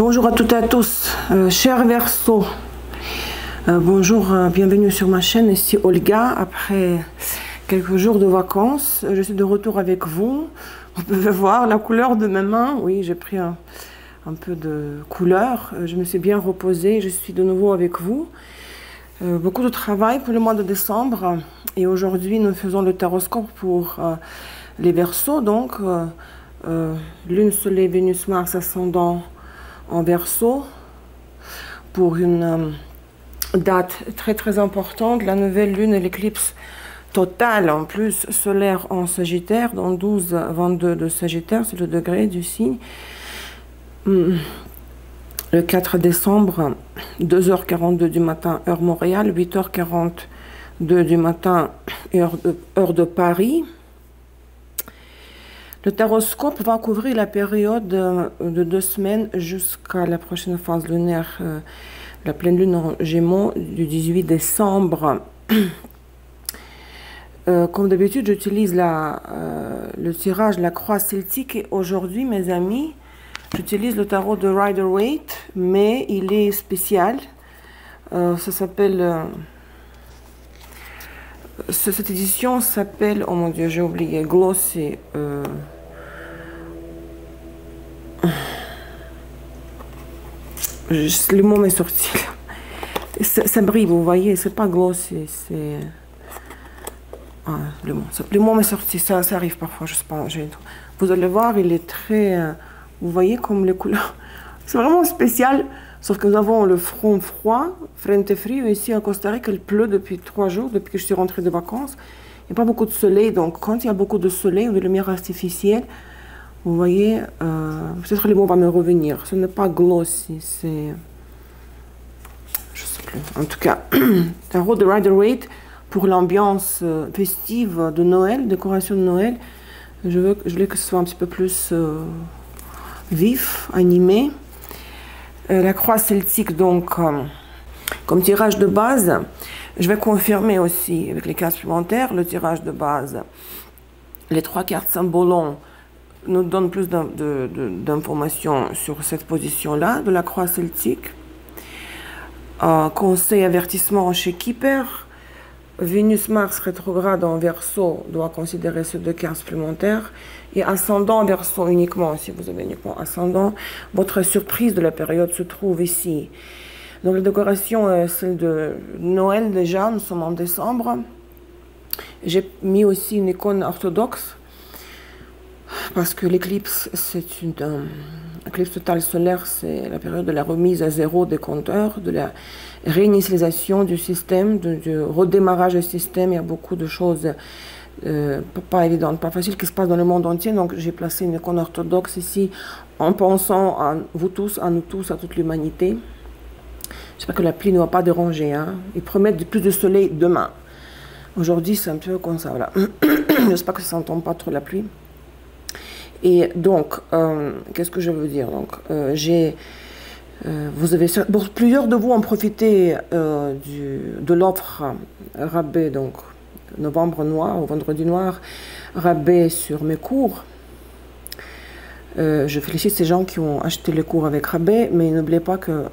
Bonjour à toutes et à tous, chers Verseaux. Bonjour, bienvenue sur ma chaîne, ici Olga. Après quelques jours de vacances, je suis de retour avec vous. Vous pouvez voir la couleur de mes mains. Oui, j'ai pris un peu de couleur. Je me suis bien reposée, je suis de nouveau avec vous. Beaucoup de travail pour le mois de décembre. Et aujourd'hui, nous faisons le taroscope pour les Verseaux. Donc, Lune, Soleil, Vénus, Mars, ascendant en Verseau, pour une date très importante, la nouvelle lune et l'éclipse totale en plus solaire en Sagittaire, dans 12-22 de Sagittaire, c'est le degré du signe. Le 4 décembre, 2h42 du matin, heure Montréal, 8h42 du matin, heure de Paris. Le taroscope va couvrir la période de 2 semaines jusqu'à la prochaine phase lunaire, la pleine lune en Gémeaux du 18 décembre. Comme d'habitude, j'utilise le tirage La Croix Celtique. Et aujourd'hui, mes amis, j'utilise le tarot de Rider-Waite, mais il est spécial. Ça s'appelle... cette édition s'appelle... Oh mon Dieu, j'ai oublié. Glossy... le mot m'est sorti. Ça brille, vous voyez, c'est pas glossy, c'est... Ah, le mot m'est sorti, ça arrive parfois, je sais pas. Vous allez voir, il est très... vous voyez comme les couleurs... C'est vraiment spécial, sauf que nous avons le front froid, frente frio, ici en Costa Rica, il pleut depuis 3 jours, depuis que je suis rentrée de vacances. Il n'y a pas beaucoup de soleil, donc quand il y a beaucoup de soleil ou de lumière artificielle, vous voyez, peut-être le mot va me revenir. Ce n'est pas glossy, c'est... Je sais plus. En tout cas, tarot de Rider-Waite pour l'ambiance festive de Noël, décoration de Noël. Je voulais que ce soit un petit peu plus vif, animé. La croix celtique, donc, comme tirage de base, je vais confirmer aussi avec les cartes supplémentaires le tirage de base. Les 3 cartes symbolons nous donne plus d'informations sur cette position-là de la croix celtique. Conseil, avertissement chez Keeper. Vénus-Mars rétrograde en Verseau doit considérer ces 2 cartes supplémentaires. Et ascendant en Verseau uniquement, si vous avez uniquement ascendant, votre surprise de la période se trouve ici. Donc la décoration est celle de Noël déjà, nous sommes en décembre. J'ai mis aussi une icône orthodoxe. Parce que l'éclipse, c'est une éclipse totale solaire, c'est la période de la remise à zéro des compteurs, de la réinitialisation du système, du redémarrage du système. Il y a beaucoup de choses pas évidentes, pas faciles qui se passent dans le monde entier. Donc j'ai placé une icône orthodoxe ici en pensant à vous tous, à nous tous, à toute l'humanité. J'espère que la pluie ne va pas déranger. Hein. Ils promettent plus de soleil demain. Aujourd'hui, c'est un peu comme ça. Voilà. J'espère que ça s'entend pas trop la pluie. Et donc, qu'est-ce que je veux dire? Donc, plusieurs de vous ont profité de l'offre rabais, donc novembre noir ou vendredi noir, rabais sur mes cours. Je félicite ces gens qui ont acheté les cours avec rabais, mais n'oubliez pas que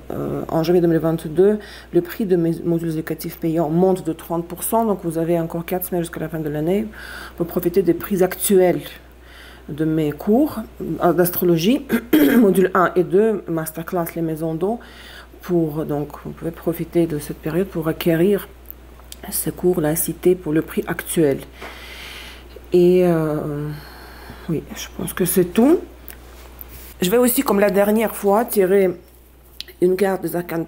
en janvier 2022, le prix de mes modules éducatifs payants monte de 30%, donc vous avez encore 4 semaines jusqu'à la fin de l'année pour profiter des prix actuels de mes cours d'astrologie, module 1 et 2, masterclass les maisons d'eau. Donc, vous pouvez profiter de cette période pour acquérir ces cours-là cités pour le prix actuel. Et oui, je pense que c'est tout. Je vais aussi, comme la dernière fois, tirer une carte des arcanes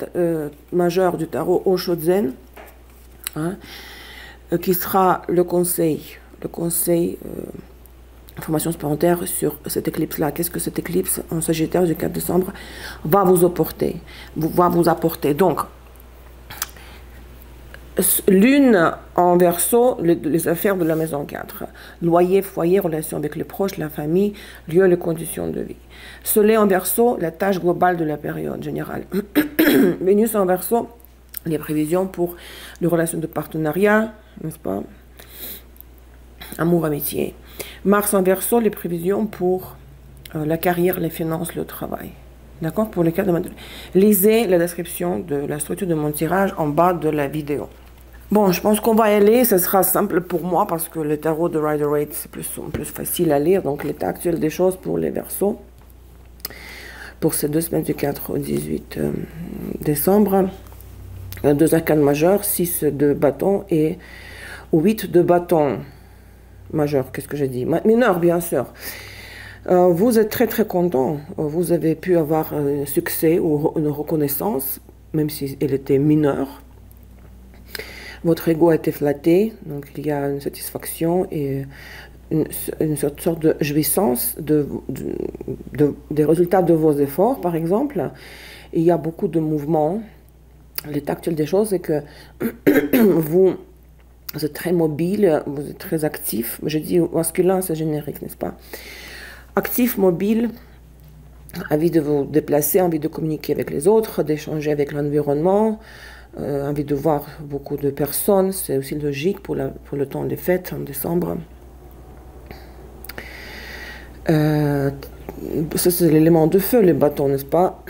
majeures du tarot Osho-Zen, hein, qui sera le conseil information supplémentaire sur cette éclipse-là. Qu'est-ce que cette éclipse en Sagittaire du 4 décembre va vous apporter? Donc, Lune en Verseau, les affaires de la maison 4. Loyer, foyer, relation avec les proches, la famille, lieu, les conditions de vie. Soleil en Verseau, la tâche globale de la période générale. Vénus en Verseau, les prévisions pour les relations de partenariat, n'est-ce pas? Amour, amitié. Mars en Verseau, les prévisions pour la carrière, les finances, le travail. D'accord? Pour les cas de lisez la description de la structure de mon tirage en bas de la vidéo. Bon, je pense qu'on va y aller. Ce sera simple pour moi parce que le tarot de Rider-Waite, c'est plus facile à lire. Donc, l'état actuel des choses pour les Verseaux. Pour ces 2 semaines du 4 au 18 décembre. 2 arcanes majeures, 6 de bâtons et 8 de bâtons majeurs. Qu'est-ce que j'ai dit? Mineurs, bien sûr. Vous êtes très très content. Vous avez pu avoir un succès ou une reconnaissance, même si elle était mineure. Votre ego a été flatté, donc il y a une satisfaction et une sorte de jouissance des résultats de vos efforts, par exemple. Il y a beaucoup de mouvements. L'état actuel des choses, c'est que vous êtes très mobile, vous êtes très actif. Je dis masculin, c'est générique, n'est-ce pas? Actif, mobile, envie de vous déplacer, envie de communiquer avec les autres, d'échanger avec l'environnement, envie de voir beaucoup de personnes. C'est aussi logique pour le temps des fêtes en décembre. Ça, c'est l'élément de feu, les bâtons, n'est-ce pas?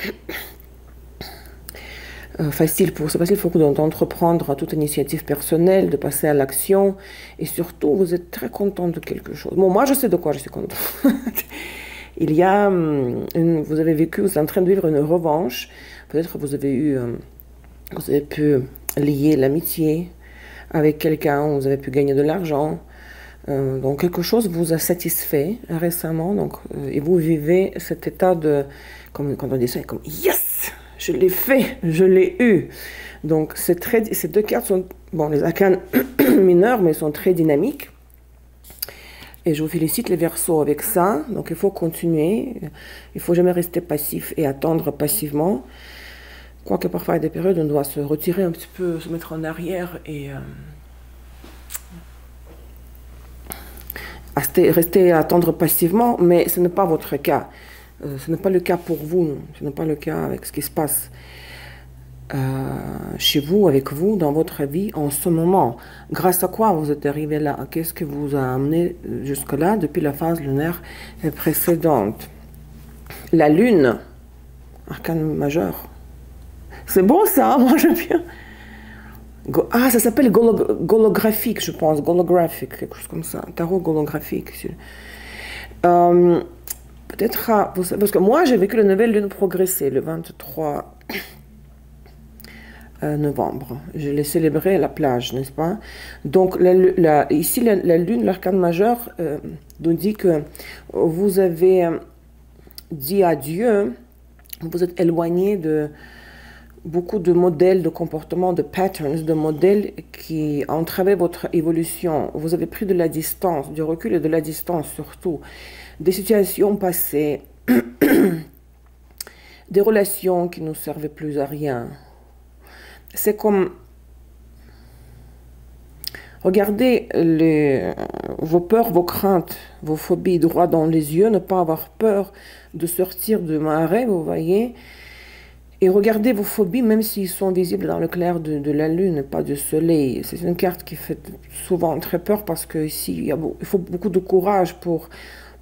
C'est facile pour vous d'entreprendre toute initiative personnelle, de passer à l'action, et surtout, vous êtes très content de quelque chose. Bon, moi, je sais de quoi je suis content. Il y a, vous avez vécu, vous êtes en train de vivre une revanche. Peut-être vous avez pu lier l'amitié avec quelqu'un, vous avez pu gagner de l'argent. Donc, quelque chose vous a satisfait récemment, donc, et vous vivez cet état de, comme quand on dit ça, comme yes! Je l'ai fait, je l'ai eu. Donc, ces 2 cartes sont, bon, les arcanes mineurs, mais sont très dynamiques. Et je vous félicite les Verseaux avec ça. Donc, il faut continuer. Il ne faut jamais rester passif et attendre passivement. Quoique parfois, il y a des périodes où on doit se retirer un petit peu, se mettre en arrière et rester à attendre passivement. Mais ce n'est pas votre cas. Ce n'est pas le cas pour vous, ce n'est pas le cas avec ce qui se passe chez vous, avec vous, dans votre vie en ce moment. Grâce à quoi vous êtes arrivé là? Qu'est-ce que vous a amené jusque-là depuis la phase lunaire précédente? La lune, arcane majeur. C'est beau ça, moi j'aime bien. Ah, ça s'appelle golographique, je pense, golographique, quelque chose comme ça, tarot golographique. Peut-être, parce que moi j'ai vécu la nouvelle lune progressée le 23 novembre. Je l'ai célébré à la plage, n'est-ce pas? Donc ici la lune, l'arcane majeur, nous dit que vous avez dit adieu, vous êtes éloigné de beaucoup de modèles de comportement, de patterns, de modèles qui entravaient votre évolution. Vous avez pris de la distance, du recul et de la distance surtout. Des situations passées, des relations qui ne servaient plus à rien. C'est comme, regardez vos peurs, vos craintes, vos phobies droit dans les yeux, ne pas avoir peur de sortir de marais, vous voyez, et regardez vos phobies, même s'ils sont visibles dans le clair de la lune, pas du soleil. C'est une carte qui fait souvent très peur parce qu'ici, il faut beaucoup de courage pour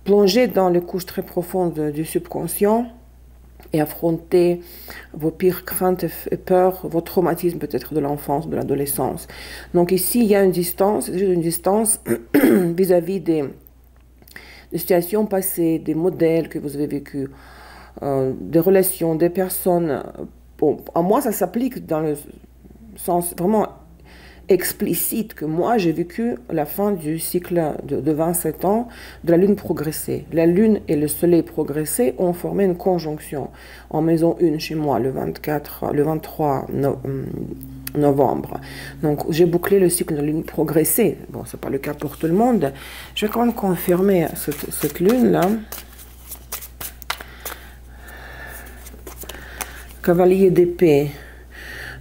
plonger dans les couches très profondes du subconscient et affronter vos pires craintes et peurs, vos traumatismes peut-être de l'enfance, de l'adolescence. Donc ici, il y a une distance, une distance vis-à-vis des situations passées, des modèles que vous avez vécus, des relations, des personnes. Bon, à moi, ça s'applique dans le sens vraiment explicite que moi, j'ai vécu la fin du cycle de 27 ans de la lune progressée. La lune et le soleil progressé ont formé une conjonction en maison 1 chez moi le 23 novembre. Donc, j'ai bouclé le cycle de la lune progressée. Bon, ce n'est pas le cas pour tout le monde. Je vais quand même confirmer cette lune-là. Cavalier d'épée.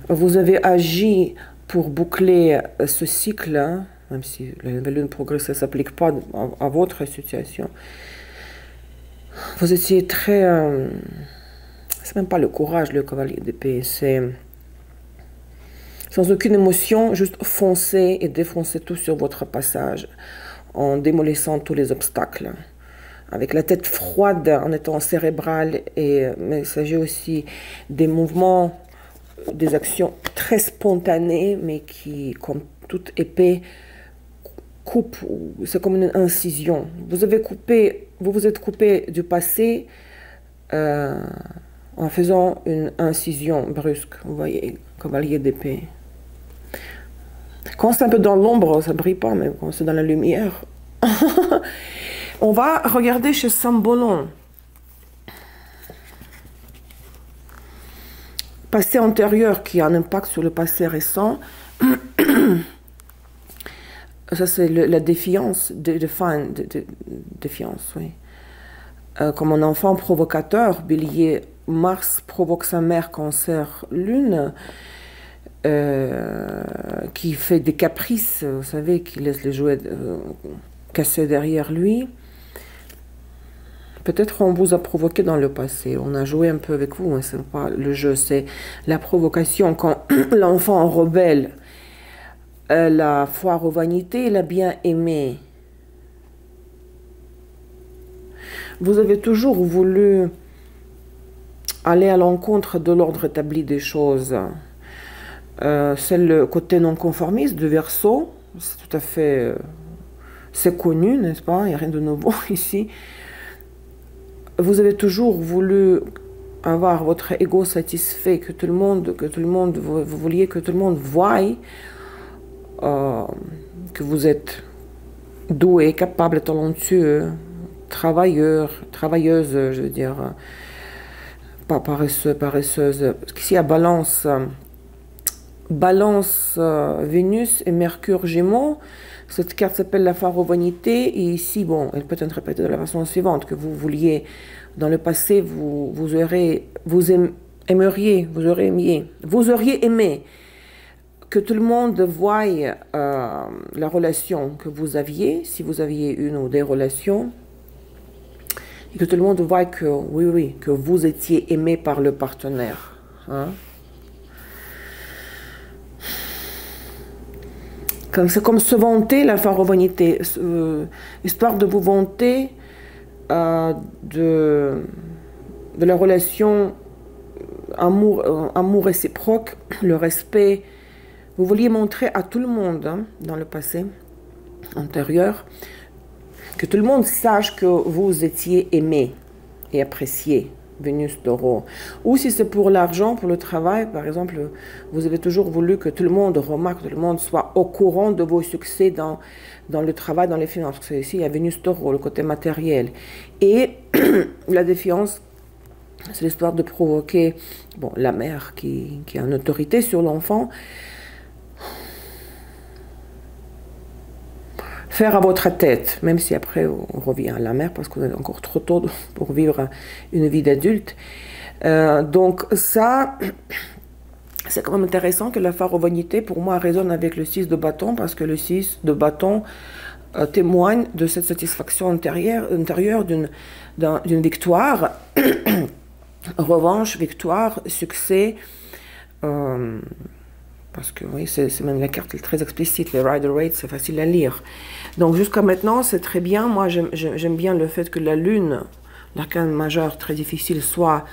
Vous avez agi pour boucler ce cycle, hein, même si la nouvelle lune progressée ne s'applique pas à votre situation. Vous étiez très... c'est même pas le courage, le cavalier d'épée, c'est sans aucune émotion, juste foncer et défoncer tout sur votre passage, en démolissant tous les obstacles, avec la tête froide en étant cérébral, mais il s'agit aussi des mouvements, des actions très spontanées, mais qui, comme toute épée, coupe, c'est comme une incision. Vous vous êtes coupé du passé en faisant une incision brusque, vous voyez, cavalier d'épée. Quand c'est un peu dans l'ombre, ça ne brille pas, mais quand c'est dans la lumière. On va regarder chez Sambolon. Passé antérieur qui a un impact sur le passé récent. Ça, c'est la défiance, défiance, oui. Comme un enfant provocateur, Bélier, Mars provoque sa mère, Cancer, Lune, qui fait des caprices, vous savez, qui laisse les jouets cassés derrière lui. Peut-être on vous a provoqué dans le passé, on a joué un peu avec vous, mais ce n'est pas le jeu, c'est la provocation. Quand l'enfant rebelle, la foire aux vanités, il a bien aimé. Vous avez toujours voulu aller à l'encontre de l'ordre établi des choses. C'est le côté non-conformiste du Verseau, c'est tout à fait... c'est connu, n'est-ce pas? Il n'y a rien de nouveau ici. Vous avez toujours voulu avoir votre ego satisfait, que tout le monde, vous vouliez que tout le monde voie que vous êtes doué, capable, talentueux, travailleuse, je veux dire, pas paresseux, paresseuse. Ici, à Balance, Vénus et Mercure Gémeaux. Cette carte s'appelle la phare aux vanités. Et ici, bon, elle peut être interprétée de la façon suivante, que vous vouliez, dans le passé, vous auriez aimé que tout le monde voie la relation que vous aviez, si vous aviez une ou des relations, et que tout le monde voie que, oui, que vous étiez aimé par le partenaire. Hein? C'est comme se vanter, la phare aux vanités, histoire de vous vanter de la relation amour réciproque, le respect. Vous vouliez montrer à tout le monde, hein, dans le passé antérieur, que tout le monde sache que vous étiez aimé et apprécié, Vénus Taureau. Ou si c'est pour l'argent, pour le travail, par exemple, vous avez toujours voulu que tout le monde remarque, que tout le monde soit au courant de vos succès dans le travail, dans les finances. Parce que ici, il y a Vénus Taureau, le côté matériel. Et la défiance, c'est l'histoire de provoquer la mère qui a une autorité sur l'enfant. Faire à votre tête, même si après on revient à la mère parce qu'on est encore trop tôt pour vivre une vie d'adulte. Donc ça, c'est quand même intéressant que la phare aux vanités, pour moi, résonne avec le 6 de bâton, parce que le 6 de bâton témoigne de cette satisfaction intérieure d'une victoire, revanche, victoire, succès. Parce que oui, c'est même la carte est très explicite, les Rider-Waite, c'est facile à lire. Donc jusqu'à maintenant, c'est très bien. Moi, j'aime bien le fait que la Lune, l'arcane majeur très difficile, soit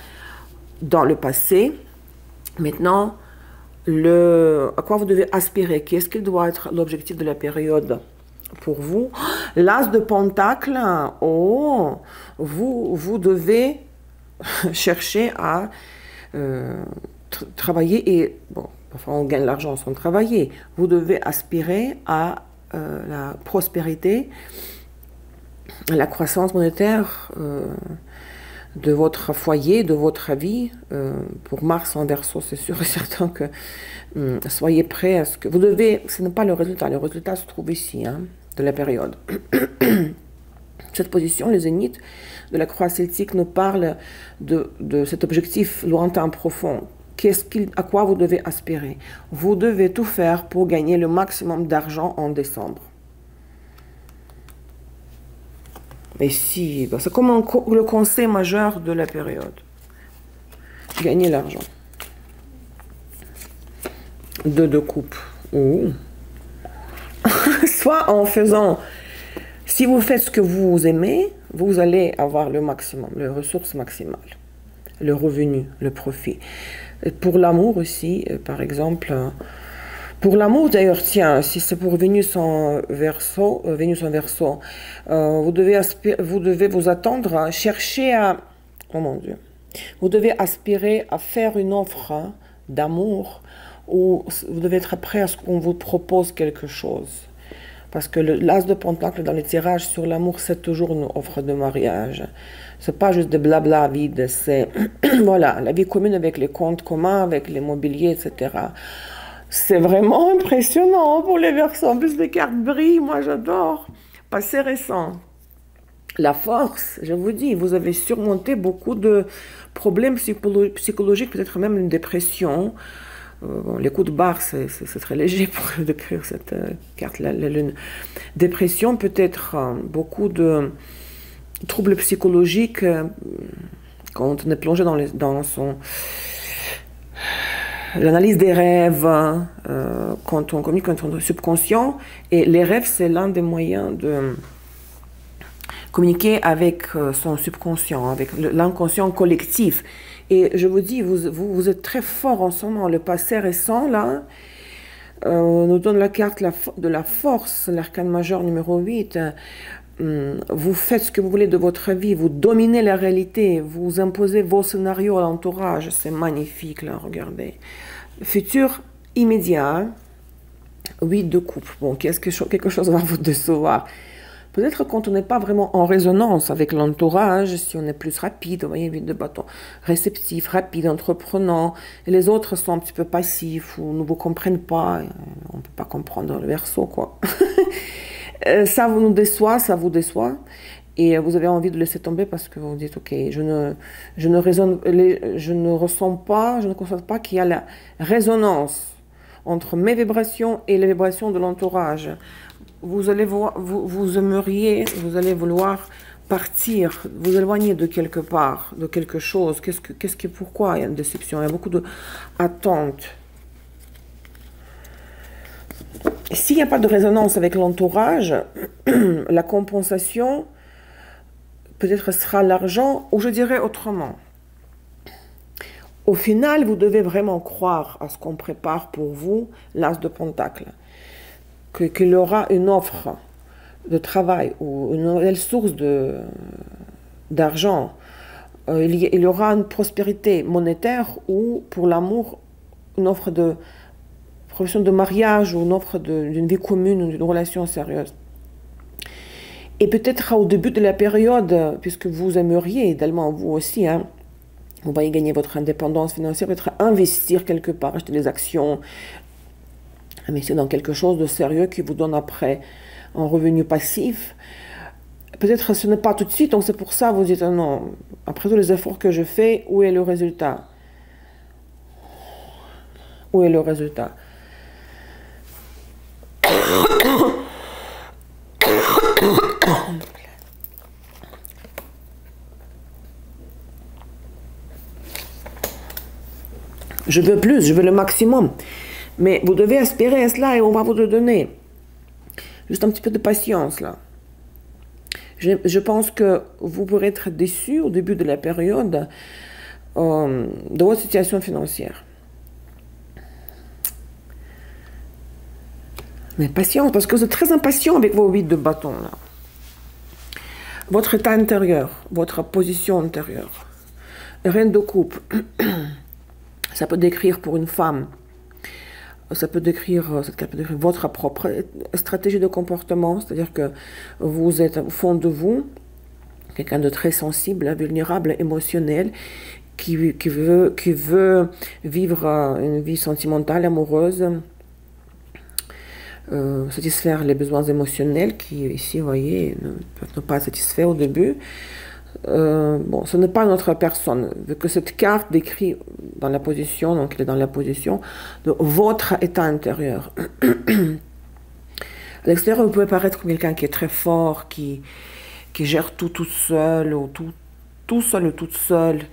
dans le passé. Maintenant, à quoi vous devez aspirer? Qu'est-ce qui doit être l'objectif de la période pour vous? L'As de Pentacle, vous devez chercher à travailler et... Parfois, on gagne l'argent sans travailler. Vous devez aspirer à la prospérité, à la croissance monétaire de votre foyer, de votre vie. Pour Mars en Verseau, c'est sûr et certain que soyez prêts à ce que... Vous devez... Ce n'est pas le résultat se trouve ici, hein, de la période. Cette position, le zénith de la croix celtique, nous parle de cet objectif lointain, profond. À quoi vous devez aspirer? Vous devez tout faire pour gagner le maximum d'argent en décembre. Et si, c'est comme le conseil majeur de la période. Gagner l'argent. 2 de coupe. Soit en faisant, si vous faites ce que vous aimez, vous allez avoir le maximum, les ressources maximales, le revenu, le profit. Et pour l'amour aussi, par exemple, pour l'amour d'ailleurs, tiens, si c'est pour Vénus en Verseau, vous devez vous attendre à chercher à, oh mon Dieu, vous devez aspirer à faire une offre d'amour où vous devez être prêt à ce qu'on vous propose quelque chose. Parce que l'as de pentacle dans les tirages sur l'amour, c'est toujours une offre de mariage. C'est pas juste des blabla vides, c'est voilà, la vie commune avec les comptes communs, avec l'immobilier, etc. C'est vraiment impressionnant pour les Verseaux. En plus, les cartes brillent, moi j'adore. Passé récent. La force, je vous dis, vous avez surmonté beaucoup de problèmes psychologiques, peut-être même une dépression. Bon, les coups de barre, c'est très léger pour décrire cette carte, la lune. Dépression, peut-être beaucoup de troubles psychologiques quand on est plongé dans l'analyse des rêves, quand on communique avec son subconscient. Et les rêves, c'est l'un des moyens de communiquer avec son subconscient, avec l'inconscient collectif. Et je vous dis, vous êtes très fort en ce moment. Le passé récent, là, nous donne la carte de la force, l'arcane majeur numéro 8. Vous faites ce que vous voulez de votre vie, vous dominez la réalité, vous imposez vos scénarios à l'entourage. C'est magnifique, là, regardez. Futur immédiat, 8 de coupe. Bon, quelque chose va vous décevoir. Peut-être quand on n'est pas vraiment en résonance avec l'entourage, si on est plus rapide, vous voyez, 8 de bâton, réceptif, rapide, entreprenant, et les autres sont un petit peu passifs ou ne vous comprennent pas, on ne peut pas comprendre le Verseau, quoi. Ça vous déçoit, et vous avez envie de laisser tomber parce que vous dites, ok, je ne ressens pas, je ne constate pas qu'il y a la résonance entre mes vibrations et les vibrations de l'entourage. Vous allez vous aimeriez, vous allez vouloir partir, vous éloigner de quelque part, de quelque chose. Pourquoi il y a une déception? Il y a beaucoup d'attentes. S'il n'y a pas de résonance avec l'entourage, la compensation peut-être sera l'argent, ou je dirais autrement. Au final, vous devez vraiment croire à ce qu'on prépare pour vous, l'as de pentacle. Qu'il y aura une offre de travail ou une nouvelle source d'argent. Il y aura une prospérité monétaire ou, pour l'amour, une offre de profession de mariage ou une offre d'une vie commune, d'une relation sérieuse. Et peut-être au début de la période, puisque vous aimeriez, également vous aussi, hein, vous voyez gagner votre indépendance financière, peut-être investir quelque part, acheter des actions, investir dans quelque chose de sérieux qui vous donne après un revenu passif. Peut-être ce n'est pas tout de suite, donc c'est pour ça que vous dites, non, après tous les efforts que je fais, où est le résultat? Où est le résultat? Je veux plus, je veux le maximum. Mais vous devez aspirer à cela et on va vous le donner. Juste un petit peu de patience là. Je pense que vous pourrez être déçu au début de la période de votre situation financière. Mais patience, parce que vous êtes très impatient avec vos 8 de bâton là. Votre état intérieur, votre position intérieure. Reine de coupe. Ça peut décrire pour une femme, ça peut décrire votre propre stratégie de comportement, c'est-à-dire que vous êtes au fond de vous, quelqu'un de très sensible, vulnérable, émotionnel, qui veut vivre une vie sentimentale, amoureuse, satisfaire les besoins émotionnels qui, ici, vous voyez, ne peuvent pas être satisfaits au début. Bon, ce n'est pas notre personne, vu que cette carte décrit dans la position, donc elle est dans la position de votre état intérieur. À l'extérieur, vous pouvez paraître comme quelqu'un qui est très fort, qui gère tout seul, ou tout seul ou toute seule,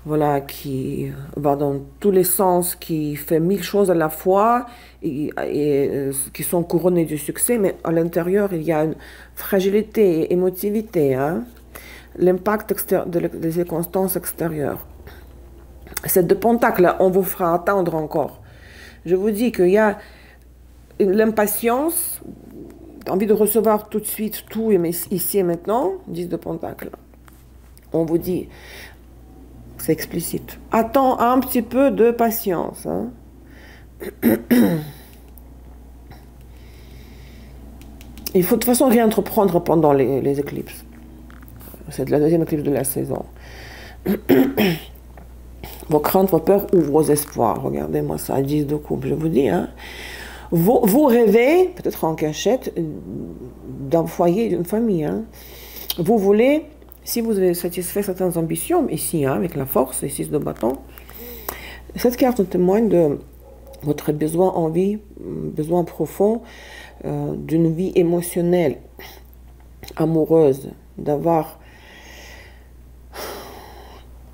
voilà, qui va dans tous les sens, qui fait 1000 choses à la fois, et qui sont couronnées du succès, mais à l'intérieur, il y a une fragilité, émotivité, hein. l'impact des circonstances extérieures. Cette de Pentacle, on vous fera attendre encore. Je vous dis qu'il y a l'impatience, envie de recevoir tout de suite tout ici et maintenant, 10 de Pentacle. On vous dit, c'est explicite. Attends un petit peu de patience. Hein. Il faut de toute façon rien entreprendre pendant les éclipses. C'est la deuxième éclipse de la saison. Vos craintes, vos peurs ou vos espoirs. Regardez-moi ça, 10 de coupe, je vous dis. Hein. Vous rêvez, peut-être en cachette, d'un foyer, d'une famille. Hein. Vous voulez, si vous avez satisfait certaines ambitions, ici, hein, avec la force, et 6 de bâton, cette carte témoigne de votre besoin, envie, besoin profond d'une vie émotionnelle, amoureuse, d'avoir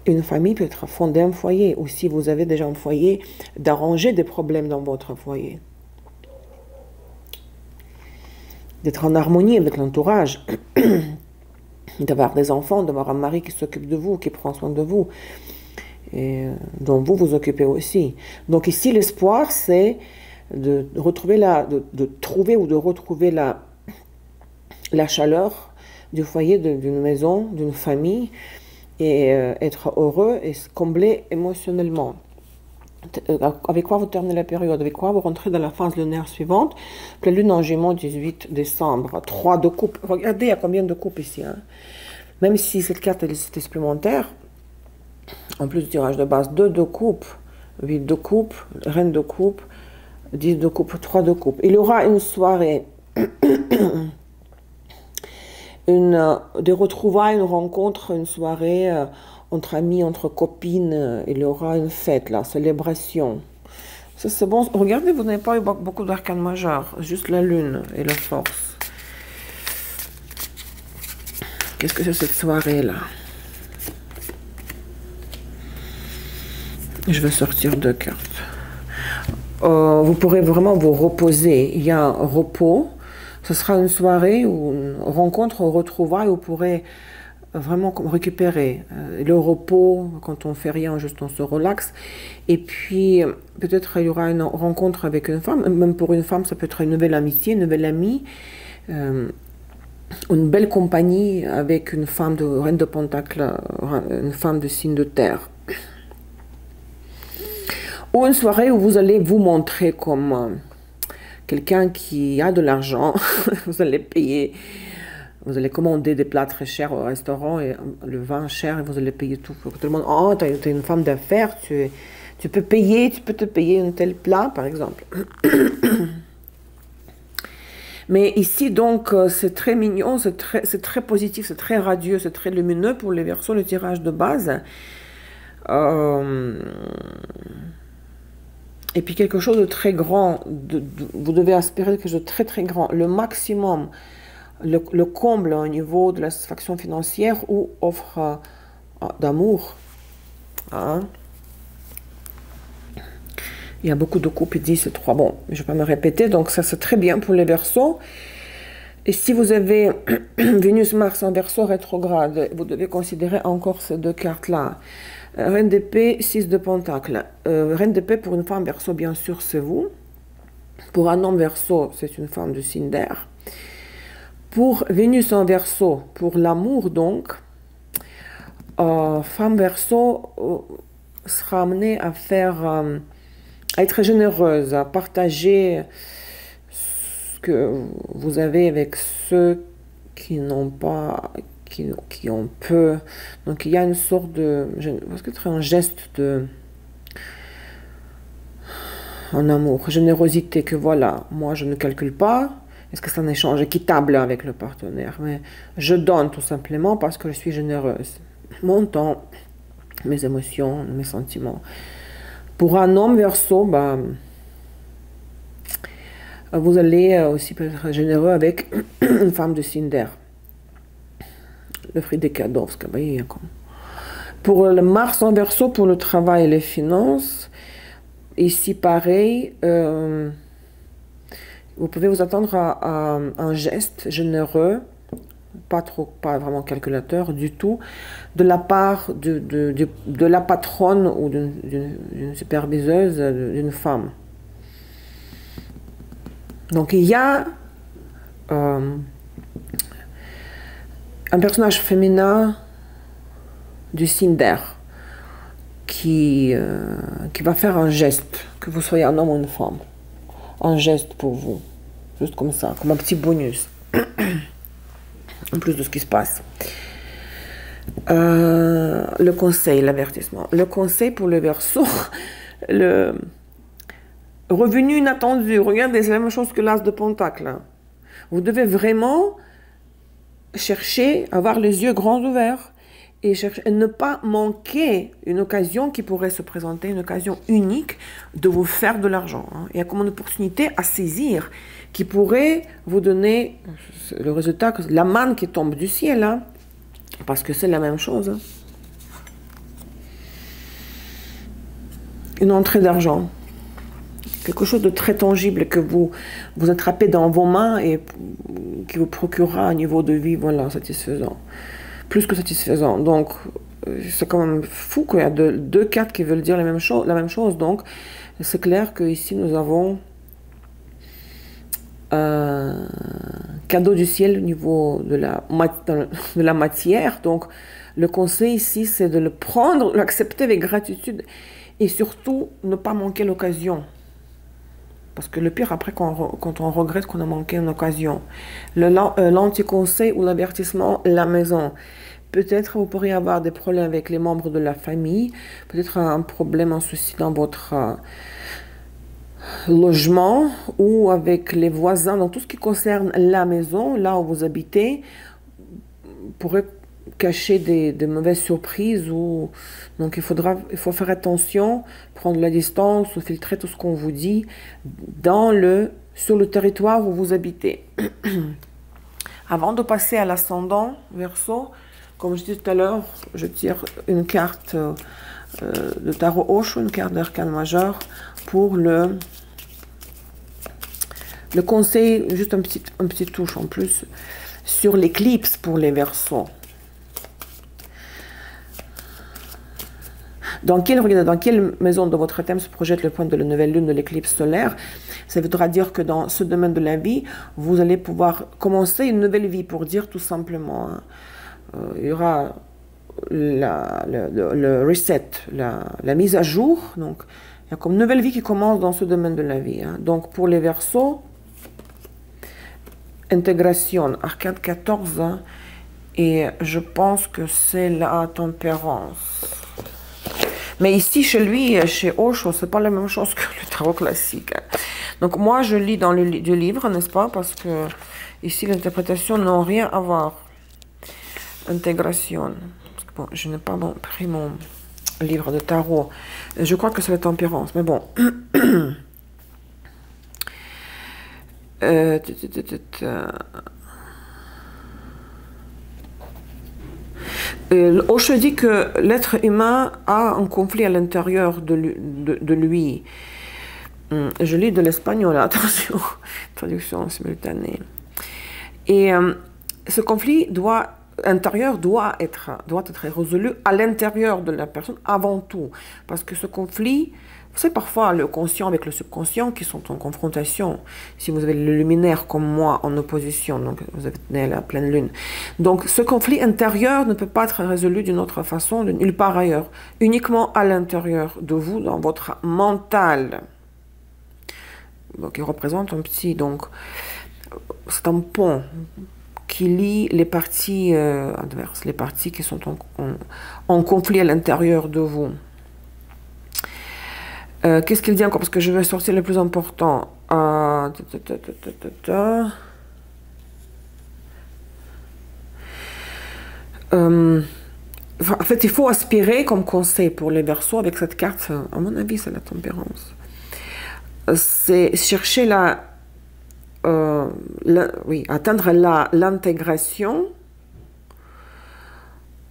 une famille, peut-être fonder un foyer, ou si vous avez déjà un foyer, d'arranger des problèmes dans votre foyer. D'être en harmonie avec l'entourage, d'avoir des enfants, d'avoir un mari qui s'occupe de vous, qui prend soin de vous, et dont vous vous occupez aussi. Donc ici, l'espoir, c'est de retrouver de trouver ou de retrouver la chaleur du foyer, d'une maison, d'une famille, et être heureux et se combler émotionnellement. Avec quoi vous terminez la période? Avec quoi vous rentrez dans la phase lunaire suivante? La lune en Gémeaux, 18 décembre. 3 de coupe. Regardez, il y a combien de coupes ici. Hein? Même si cette carte est supplémentaire, en plus du tirage de base, 2 de coupe, 8 de coupe, reine de coupe, 10 de coupe, 3 de coupe. Il y aura une soirée, des retrouvailles, une rencontre, une soirée entre amis, entre copines. Il y aura une fête, là, célébration. Ça, c'est bon. Regardez, vous n'avez pas eu beaucoup d'arcanes majeurs, juste la lune et la force. Qu'est-ce que c'est cette soirée-là? Je vais sortir 2 cartes. Vous pourrez vraiment vous reposer. Il y a un repos. Ce sera une soirée ou une rencontre, un retrouvaille où vous pourrez vraiment récupérer le repos. Quand on fait rien, juste on se relaxe. Et puis, peut-être il y aura une rencontre avec une femme. Même pour une femme, ça peut être une nouvelle amitié, une nouvelle amie. Une belle compagnie avec une femme de reine de Pentacle, une femme de signe de terre. Ou une soirée où vous allez vous montrer comme quelqu'un qui a de l'argent. Vous allez payer, vous allez commander des plats très chers au restaurant et le vin cher et vous allez payer tout. Tout le monde, oh, tu es une femme d'affaires, tu peux payer, tu peux te payer un tel plat, par exemple. Mais ici, donc, c'est très mignon, c'est très positif, c'est très radieux, c'est très lumineux pour les Verseaux, le tirage de base. Et puis quelque chose de très grand, vous devez aspirer quelque chose de très très grand, le maximum, le comble au niveau de la satisfaction financière ou offre d'amour. Hein? Il y a beaucoup de couples, 10 et 3. Bon, je ne vais pas me répéter, donc ça c'est très bien pour les Verseaux. Et si vous avez Vénus-Mars en Verseau rétrograde, vous devez considérer encore ces 2 cartes-là. Reine d'épée, 6 de Pentacle. Reine d'épée pour une femme Verseau, bien sûr, c'est vous. Pour un homme Verseau, c'est une femme de signe d'air. Pour Vénus en Verseau, pour l'amour donc, femme Verseau sera amenée à à être généreuse, à partager ce que vous avez avec ceux qui n'ont pas, qui ont peu. Donc il y a une sorte de, parce que c'est un geste en amour, générosité, que voilà, moi je ne calcule pas, est-ce que c'est un échange équitable avec le partenaire, mais je donne tout simplement parce que je suis généreuse. Mon temps, mes émotions, mes sentiments. Pour un homme Verseau, bah, vous allez aussi être généreux avec une femme de signe d'air. Le fruit des cadeaux, parce que, bah, il y a comme... Pour le Mars en Verseau, pour le travail et les finances, ici pareil, vous pouvez vous attendre à un geste généreux pas vraiment calculateur du tout, de la part de la patronne ou d'une superviseuse, d'une femme. Donc il y a un personnage féminin du signe d'air qui va faire un geste, que vous soyez un homme ou une femme. Un geste pour vous, juste comme ça, comme un petit bonus, en plus de ce qui se passe. Le conseil, l'avertissement. Le conseil pour le Verseau, le revenu inattendu. Regardez, c'est la même chose que l'as de Pentacle. Hein. Vous devez vraiment chercher à avoir les yeux grands ouverts et ne pas manquer une occasion qui pourrait se présenter, une occasion unique de vous faire de l'argent. Hein. Il y a comme une opportunité à saisir qui pourrait vous donner le résultat, la manne qui tombe du ciel, hein, parce que c'est la même chose. Hein. Une entrée d'argent. Quelque chose de très tangible que vous attrapez dans vos mains et qui vous procurera un niveau de vie, voilà, satisfaisant. Plus que satisfaisant. Donc, c'est quand même fou qu'il y a deux cartes qui veulent dire la même chose. Donc, c'est clair qu'ici, nous avons un cadeau du ciel au niveau de la matière. Donc, le conseil ici, c'est de le prendre, l'accepter avec gratitude et surtout ne pas manquer l'occasion. Parce que le pire, après, quand on regrette qu'on a manqué une occasion. L'anti-conseil ou l'avertissement, la maison. Peut-être vous pourriez avoir des problèmes avec les membres de la famille. Peut-être un problème, un souci dans votre logement ou avec les voisins. Donc, tout ce qui concerne la maison, là où vous habitez, pourrait cacher des mauvaises surprises. Donc, il faut faire attention, prendre la distance ou filtrer tout ce qu'on vous dit sur le territoire où vous habitez. Avant de passer à l'ascendant Verseau, comme je disais tout à l'heure, je tire une carte de tarot Osho, une carte d'arcane majeur pour le conseil, juste un petit touche en plus, sur l'éclipse pour les Verseaux. Dans quelle maison de votre thème se projette le point de la nouvelle lune de l'éclipse solaire? Ça voudra dire que dans ce domaine de la vie, vous allez pouvoir commencer une nouvelle vie, pour dire tout simplement. Hein. Il y aura le reset, la mise à jour. Donc, il y a comme une nouvelle vie qui commence dans ce domaine de la vie. Hein. Donc, pour les Verseaux, intégration, arcade 14, hein, et je pense que c'est la tempérance. Mais ici, chez lui, chez Osho, c'est pas la même chose que le tarot classique. Donc moi, je lis dans le livre, n'est-ce pas? Parce que ici, l'interprétation n'a rien à voir. Intégration. Parce que, bon, je n'ai pas pris mon livre de tarot. Je crois que c'est la tempérance, mais bon. Osho dit que l'être humain a un conflit à l'intérieur de lui. Je lis de l'espagnol, attention, traduction simultanée. Et ce conflit intérieur doit être résolu à l'intérieur de la personne avant tout. Parce que ce conflit, c'est parfois le conscient avec le subconscient qui sont en confrontation. Si vous avez le luminaire comme moi en opposition, donc vous êtes né à la pleine lune. Donc ce conflit intérieur ne peut pas être résolu d'une autre façon, de nulle part ailleurs. Uniquement à l'intérieur de vous, dans votre mental. Donc il représente un petit, donc c'est un pont qui lie les parties adverses, les parties qui sont en conflit à l'intérieur de vous. Qu'est-ce qu'il dit encore? Parce que je vais sortir le plus important. En fait, il faut aspirer comme conseil pour les Verseaux avec cette carte. À mon avis, c'est la tempérance. C'est chercher atteindre l'intégration.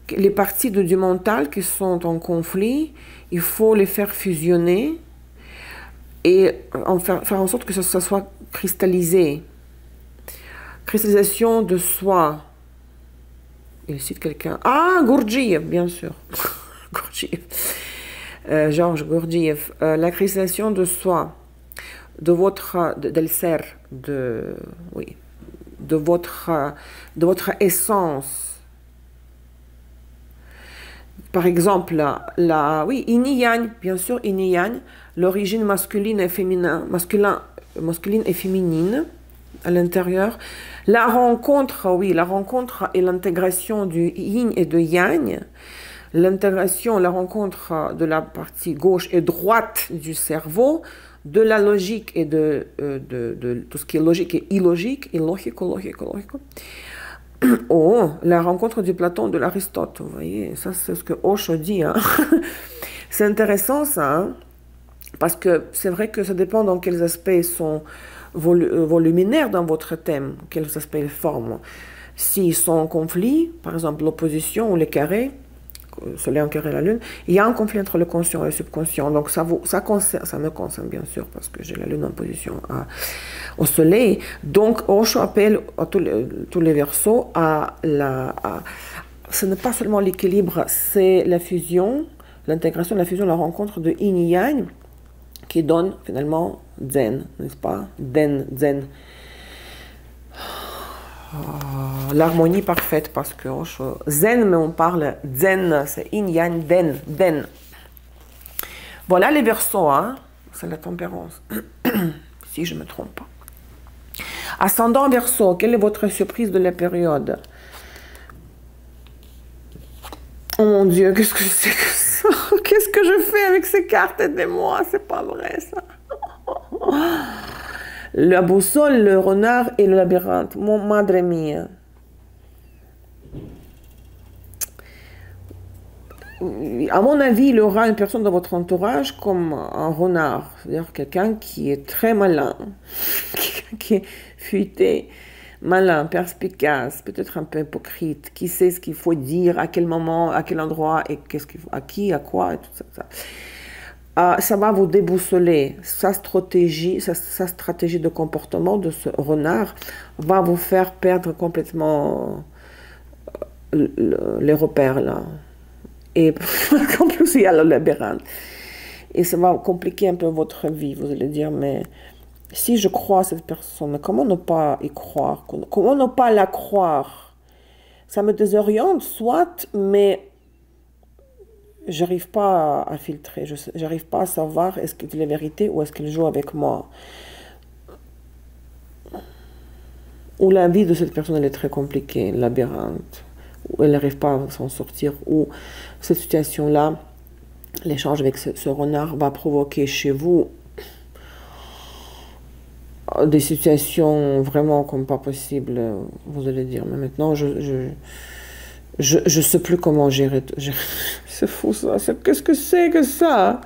Les parties du mental qui sont en conflit, il faut les faire fusionner et faire en sorte que ça soit cristallisé. Cristallisation de soi. il cite quelqu'un. Ah, Gurdjieff, bien sûr. Gurdjieff. Georges Gurdjieff. La cristallisation de soi, del ser, oui, de votre essence. Par exemple, oui, yin yang, bien sûr, yin yang, l'origine masculine et masculine et féminine à l'intérieur. La rencontre, oui, la rencontre et l'intégration du yin et de yang. L'intégration, la rencontre de la partie gauche et droite du cerveau, de la logique et de tout ce qui est logique et illogique, illogico. Oh, la rencontre du Platon, de l'Aristote, vous voyez, ça c'est ce que Osho dit. Hein. C'est intéressant ça, hein, parce que c'est vrai que ça dépend dans quels aspects sont voluminaires dans votre thème, quels aspects ils forment. S'ils sont en conflit, par exemple l'opposition ou les carrés, Soleil en carré la Lune, il y a un conflit entre le conscient et le subconscient. Donc ça me concerne bien sûr parce que j'ai la Lune en position au Soleil. Donc Osho appelle à tous les Verseaux ce n'est pas seulement l'équilibre, c'est la fusion, l'intégration, la fusion, la rencontre de yin et yang qui donne finalement zen, n'est-ce pas? Zen. L'harmonie parfaite, parce que zen, mais on parle zen, c'est yin yang den. Voilà les Verseaux, hein, c'est la tempérance, si je ne me trompe pas. Ascendant Verseau, quelle est votre surprise de la période? Oh mon Dieu, qu'est-ce que c'est que ça? Qu'est-ce que je fais avec ces cartes? Aidez-moi, c'est pas vrai ça. La boussole, le renard et le labyrinthe. Mon madre mia. À mon avis, il y aura une personne dans votre entourage comme un renard, c'est-à-dire quelqu'un qui est très malin, qui est futé, malin, perspicace, peut-être un peu hypocrite, qui sait ce qu'il faut dire, à quel moment, à quel endroit, et à qui, à quoi, et tout ça. Ça va vous déboussoler. Sa stratégie de comportement de ce renard va vous faire perdre complètement les repères là. Et en plus, il y a le labyrinthe. Et ça va compliquer un peu votre vie. Vous allez dire, mais si je crois à cette personne, comment ne pas y croire? Comment ne pas la croire? Ça me désoriente, soit, mais j'arrive pas à filtrer. J'arrive pas à savoir est-ce que c'est la vérité ou est-ce qu'elle joue avec moi. Ou la vie de cette personne, elle est très compliquée, labyrinthe. Ou elle n'arrive pas à s'en sortir, ou cette situation-là, l'échange avec ce renard va provoquer chez vous des situations vraiment comme pas possible. Vous allez dire, mais maintenant, je sais plus comment gérer. C'est fou ça, qu'est-ce que c'est que ça?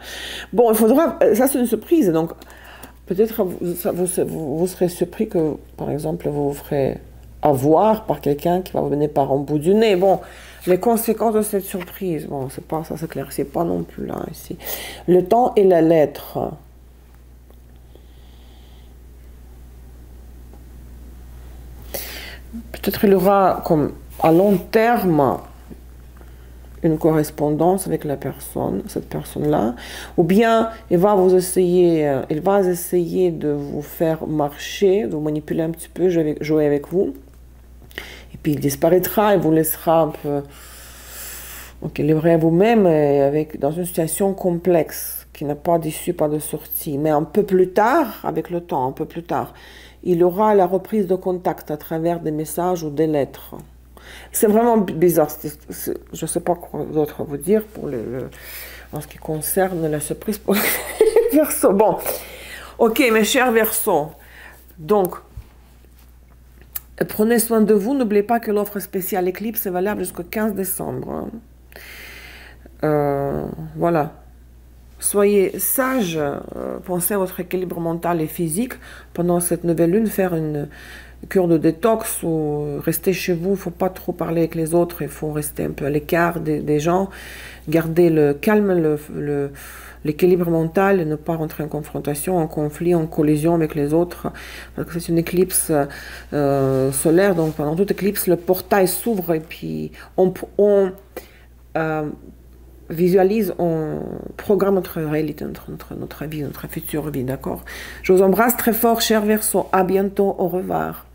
Bon, il faudra, ça c'est une surprise, donc peut-être vous serez surpris que, par exemple, vous vous ferez avoir par quelqu'un qui va vous venir par un bout du nez. Bon, les conséquences de cette surprise, bon, c'est pas ça, s'éclaircit pas non plus là, ici. Le temps et la lettre. Peut-être il y aura, comme à long terme, une correspondance avec la personne, cette personne-là, ou bien il va essayer de vous faire marcher, de vous manipuler un petit peu, jouer avec vous. Et puis il disparaîtra, il vous laissera un peu livré à vous-même dans une situation complexe qui n'a pas d'issue, pas de sortie. Mais un peu plus tard, avec le temps, un peu plus tard, il y aura la reprise de contact à travers des messages ou des lettres. C'est vraiment bizarre. Je ne sais pas quoi d'autre vous dire en ce qui concerne la surprise pour les Verseaux. Bon, ok, mes chers Verseaux. Donc, prenez soin de vous. N'oubliez pas que l'offre spéciale Éclipse est valable jusqu'au 15 décembre. Voilà. Soyez sages. Pensez à votre équilibre mental et physique. Pendant cette nouvelle lune, faire une cure de détox ou rester chez vous. Il ne faut pas trop parler avec les autres. Il faut rester un peu à l'écart des gens. Garder le calme, l'équilibre mental et ne pas rentrer en confrontation, en conflit, en collision avec les autres. Parce que c'est une éclipse solaire, donc pendant toute éclipse, le portail s'ouvre et puis on visualise, on programme notre réalité, notre vie, notre future vie, d'accord? Je vous embrasse très fort, chers Verseaux. À bientôt, au revoir.